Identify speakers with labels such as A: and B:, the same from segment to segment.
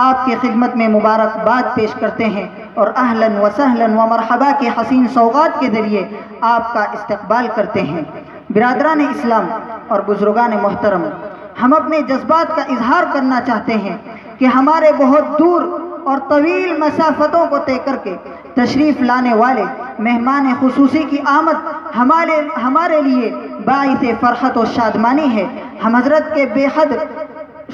A: آپ کی خدمت میں مبارکباد پیش کرتے ہیں اور اہلاً و سہلاً و مرحبا کے حسین سوغات کے ذریعے آپ کا استقبال کرتے ہیں۔ برادران اسلام اور بزرگان محترم، ہم اپنے جذبات کا اظہار کرنا چاہتے ہیں کہ ہمارے بہت دور اور طویل مسافتوں کو طے کر کے تشریف لانے والے مہمان خصوصی کی آمد ہمارے لیے باعث فرحت و شادمانی ہے۔ ہم حضرت کے بے حد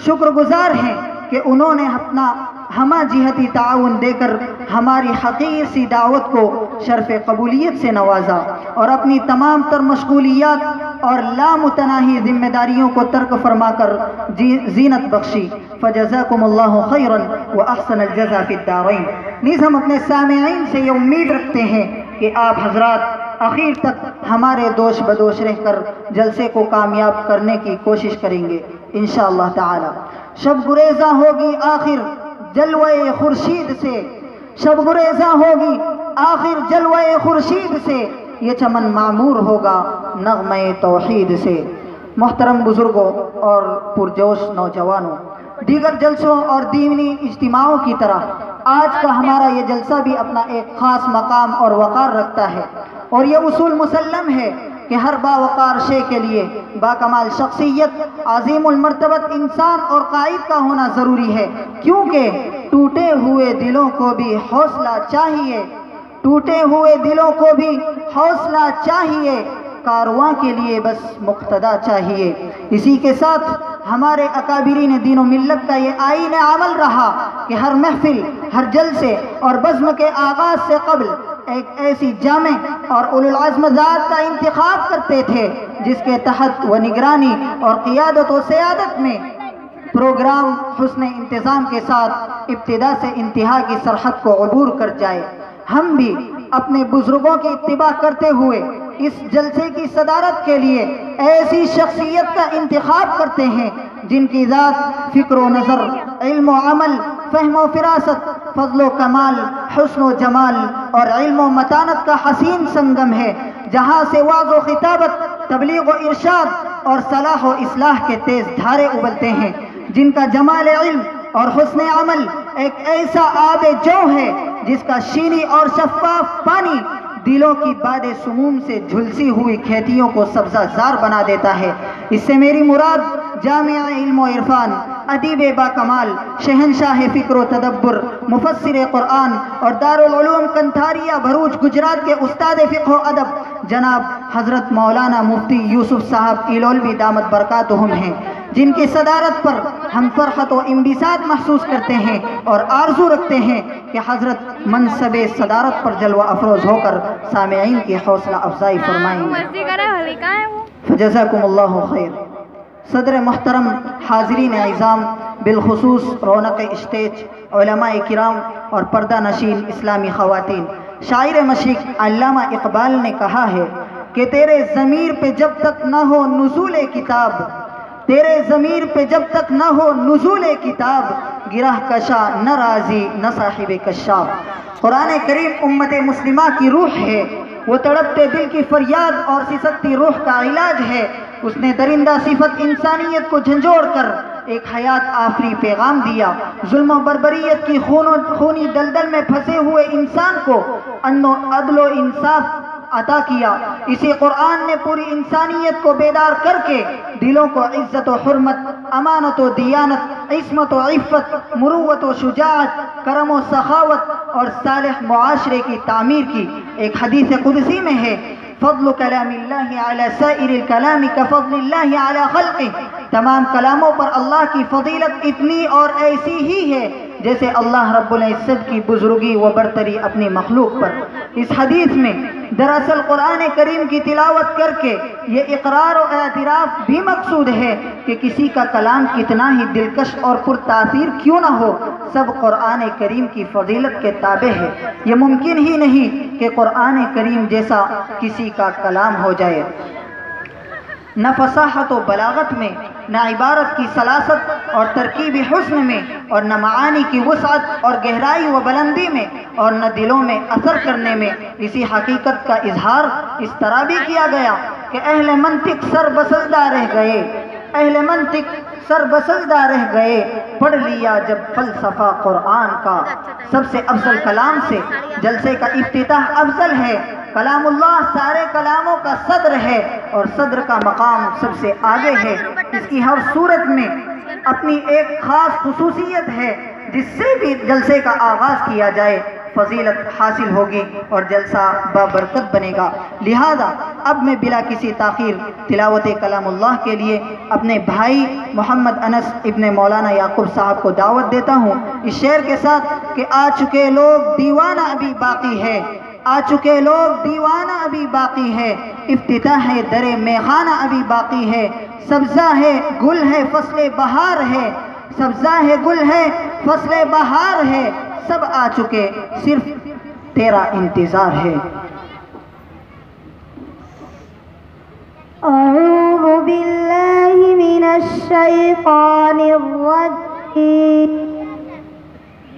A: شکر گزار ہیں کہ انہوں نے اپنا ہمہ جہتی تعاون دے کر ہماری حقیر سی دعوت کو شرف قبولیت سے نوازا اور اپنی تمام تر مشغولیات اور لامتناہی ذمہ داریوں کو ترک فرما کر زینت بخشی۔ فجزاکم اللہ خیرا واحسن الجزا فی الدارین۔ نیز ہم اپنے سامعین سے یہ امید رکھتے ہیں کہ آپ حضرات آخر تک ہمارے دوش بدوش رہ کر جلسے کو کامیاب کرنے کی کوشش کریں گے انشاءاللہ تعالی۔ شب گریزاں ہوگی آخر جلوے خورشید سے، شب گریزاں ہوگی آخر جلوے خورشید سے، یہ چمن معمور ہوگا نغمہ توحید سے۔ محترم بزرگوں اور پرجوش نوجوانوں، دیگر جلسوں اور دینی اجتماعوں کی طرح آج کا ہمارا یہ جلسہ بھی اپنا ایک خاص مقام اور وقار رکھتا ہے، اور یہ اصول مسلم ہے کہ ہر باوقار شے کے لیے باکمال شخصیت، عظیم المرتبت انسان اور قائد کا ہونا ضروری ہے، کیونکہ ٹوٹے ہوئے دلوں کو بھی حوصلہ چاہیے، ٹوٹے ہوئے دلوں کو بھی حوصلہ چاہیے، کارواں کے لیے بس مقتدا چاہیے۔ اسی کے ساتھ ہمارے اکابرین دین و ملت کا یہ آئین عمل رہا کہ ہر محفل، ہر جلسے اور بزم کے آغاز سے قبل ایک ایسی جامع اور اولو العزم ذات کا انتخاب کرتے تھے جس کے تحت وہ نگرانی اور قیادت و سیادت میں پروگرام حسن انتظام کے ساتھ ابتدا سے انتہا کی سرحد کو عبور کر جائے۔ ہم بھی اپنے بزرگوں کی اتباع کرتے ہوئے اس جلسے کی صدارت کے لیے ایسی شخصیت کا انتخاب کرتے ہیں جن کی ذات فکر و نظر، علم و عمل، فہم و فراست، فضل و کمال، حسن و جمال اور علم و متانت کا حسین سنگم ہے، جہاں سے وعظ و خطابت، تبلیغ و ارشاد اور صلاح و اصلاح کے تیز دھارے ابلتے ہیں، جن کا جمال علم اور حسن عمل ایک ایسا آب جو ہے جس کا شیریں اور شفاف پانی دلوں کی باد سموم سے جھلسی ہوئی کھیتیوں کو سبزہ زار بنا دیتا ہے۔ اس سے میری مراد جامع علم و عرفان، ادیب با کمال، شہنشاہ فکر و تدبر، مفسر قرآن اور دارالعلوم کنتھاریا بھروچ گجرات کے استاد فقہ و ادب جناب حضرت مولانا مفتی یوسف صاحب ایلولوی دامت برکاتہم ہیں، جن کی صدارت پر ہم فرحت و انبساط محسوس کرتے ہیں اور آرزو رکھتے ہیں کہ حضرت منصب صدارت پر جلوہ افروز ہو کر سامعین کی حوصلہ افزائی فرمائیں گے۔ فجزاکم اللہ خیر۔ صدر محترم، حاضرین اعظام، بالخصوص رونق اسٹیج، علماء کرام اور پردہ نشین اسلامی خواتین، شاعر مشرق علامہ اقبال نے کہا ہے کہ تیرے ضمیر پہ جب تک نہ ہو نزول کتاب، تیرے ضمیر پہ جب تک نہ ہو نزول کتاب، گرہ کشا نہ راضی نہ صاحب کشاف۔ قرآن کریم امت مسلمہ کی روح ہے، وہ تڑپتے دل کی فریاد اور سسکتی روح کا علاج ہے۔ اس نے درندہ صفت انسانیت کو جھنجھوڑ کر ایک حیات آفری پیغام دیا، ظلم و بربریت کی خونی دلدل میں پھنسے ہوئے انسان کو عدل و انصاف عطا کیا۔ اسی قرآن نے پوری انسانیت کو بیدار کر کے دلوں کو عزت و حرمت، امانت و دیانت، عصمت و عفت، مروت و شجاعت، کرم و سخاوت اور صالح معاشرے کی تعمیر کی۔ ایک حدیث قدسی میں ہے، فضل کلام اللہ علی سائر الکلام کفضل اللہ علی خلقہ، تمام کلاموں پر اللہ کی فضیلت اتنی اور ایسی ہی ہے جیسے اللہ رب العزت کی بزرگی و برتری اپنی مخلوق پر۔ اس حدیث میں دراصل قرآن کریم کی تلاوت کر کے یہ اقرار و اعتراف بھی مقصود ہے کہ کسی کا کلام کتنا ہی دلکش اور پرتاثیر کیوں نہ ہو، سب قرآن کریم کی فضیلت کے تابع ہے۔ یہ ممکن ہی نہیں کہ قرآن کریم جیسا کسی کا کلام ہو جائے۔ نہ فصاحت و بلاغت میں، نہ عبارت کی سلاست اور ترکیب حسن میں، اور نہ معانی کی وسعت اور گہرائی و بلندی میں، اور نہ دلوں میں اثر کرنے میں۔ اسی حقیقت کا اظہار اس طرح بھی کیا گیا کہ اہل منطق سر بسجدہ رہ گئے، اہل منطق سر بسجدہ رہ گئے، پڑھ لیا جب فلسفہ قرآن کا۔ سب سے افضل کلام سے جلسے کا افتتاح افضل ہے۔ کلام اللہ سارے کلاموں کا صدر ہے اور صدر کا مقام سب سے آگے ہے۔ اس کی ہر صورت میں اپنی ایک خاص خصوصیت ہے، جس سے بھی جلسے کا آغاز کیا جائے فضیلت حاصل ہوگی اور جلسہ بابرکت بنے گا۔ لہذا اب میں بلا کسی تاخیر تلاوت کلام اللہ کے لیے اپنے بھائی محمد انس ابن مولانا یعقوب صاحب کو دعوت دیتا ہوں اس شعر کے ساتھ کہ آ چکے لوگ دیوانہ ابھی باقی ہے، آ چکے لوگ دیوانہ ابھی باقی ہے، افتتاح ہے در میخانہ ابھی باقی ہے، سبزہ ہے گل ہے فصل بہار ہے، سبزہ ہے گل ہے فصل بہار ہے، سب آ چکے صرف تیرا انتظار ہے۔
B: اعوذ باللہ من الشیطان الرجیم،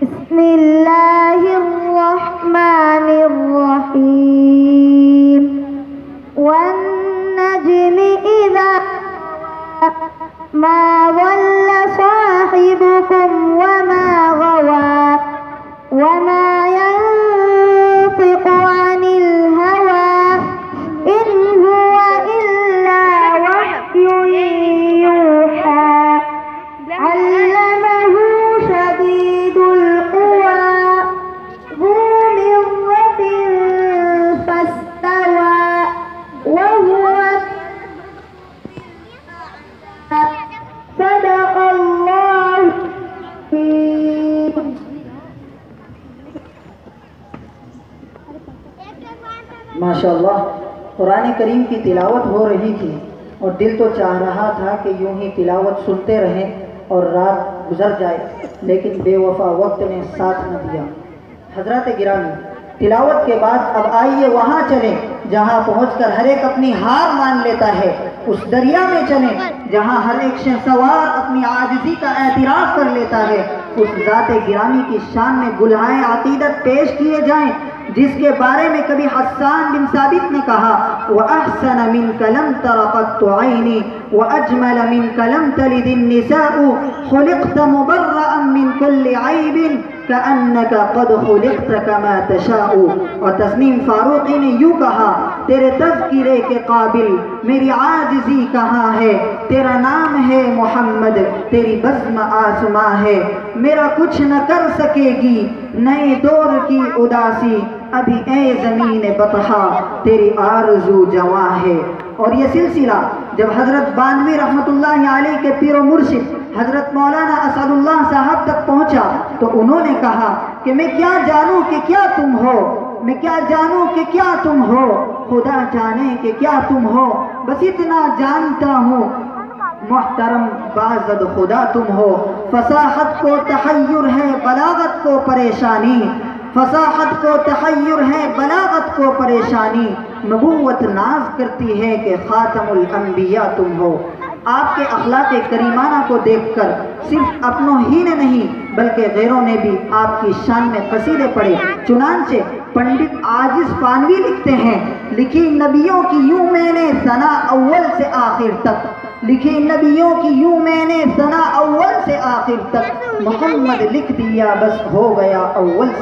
B: بسم اللہ الرحمن الرحیم، والنجم اذا ما ضل صاحبكم وما غوى وما ينطق عن الهوى إن هو إلا وحي يوحى علمه شديد القوى ذو مرة فاستوى وهو صدق اللہ
A: ماشاءاللہ قرآن کریم کی تلاوت ہو رہی تھی اور دل تو چاہ رہا تھا کہ یوں ہی تلاوت سنتے رہیں اور رات گزر جائے، لیکن بے وفا وقت نے ساتھ نہ دیا۔ حضرات گرامی، تلاوت کے بعد اب آئیے وہاں چلیں جہاں پہنچ کر ہر ایک اپنی ہار مان لیتا ہے، اس دریا میں چلیں جہاں ہر ایک شہسوار اپنی عاجزی کا اعتراف کر لیتا ہے، اس ذات گرامی کی شان میں گلہائے عقیدت پیش کیے جائیں جس کے بارے میں کبھی حسان بن ثابت نے کہا وَأَحْسَنَ مِنْكَ لَمْ تَرَ قَطُّ عَيْنِي وَأَجْمَلَ مِنْكَ لَمْ تَلِدِ النِّسَاءُ خُلِقْتَ مُبَرَّأً مِنْ كُلِّ عَيْبٍ كَأَنَّكَ قَدْ خُلِقْتَ كَمَا تَشَاءُ۔ اور تسنیم فاروقی نے یوں کہا تیرے تذکرے کے قابل میری عاجزی کہاں ہے، تیرا نام ہے محمد تیری بزم آسماں ہے، میرا کچھ نہ کر سکے گی نئے دور کی اداسی، ابھی اے زمین بطحا تیری آرزو جواں ہے۔ اور یہ سلسلہ جب حضرت باندوی رحمت اللہ علیہ کے پیر و مرشد حضرت مولانا اسعد اللہ صاحب تک پہنچا تو انہوں نے کہا کہ میں کیا جانوں کہ کیا تم ہو، میں کیا جانوں کہ کیا تم ہو، خدا جانے کہ کیا تم ہو، بس اتنا جانتا ہوں محترم بازد خدا تم ہو۔ فصاحت کو تحیر ہے بلاغت کو پریشانی، فصاحت کو تحیر ہے بلاغت کو پریشانی، نبوت ناز کرتی ہے کہ خاتم الانبیاء تم ہو۔ آپ کے اخلاق کریمانہ کو دیکھ کر صرف اپنوں ہی نے نہیں بلکہ غیروں نے بھی آپ کی شان میں قصیدے پڑھے۔ چنانچہ پنڈت عاجز پانوی لکھتے ہیں لکھی نبیوں کی یوں میں نے ثنا اول سے آخر تک، لکھی نبیوں کی یوں میں نے ثنا اول سے آخر تک، محمد لکھ دیا بس ہو گیا اول سے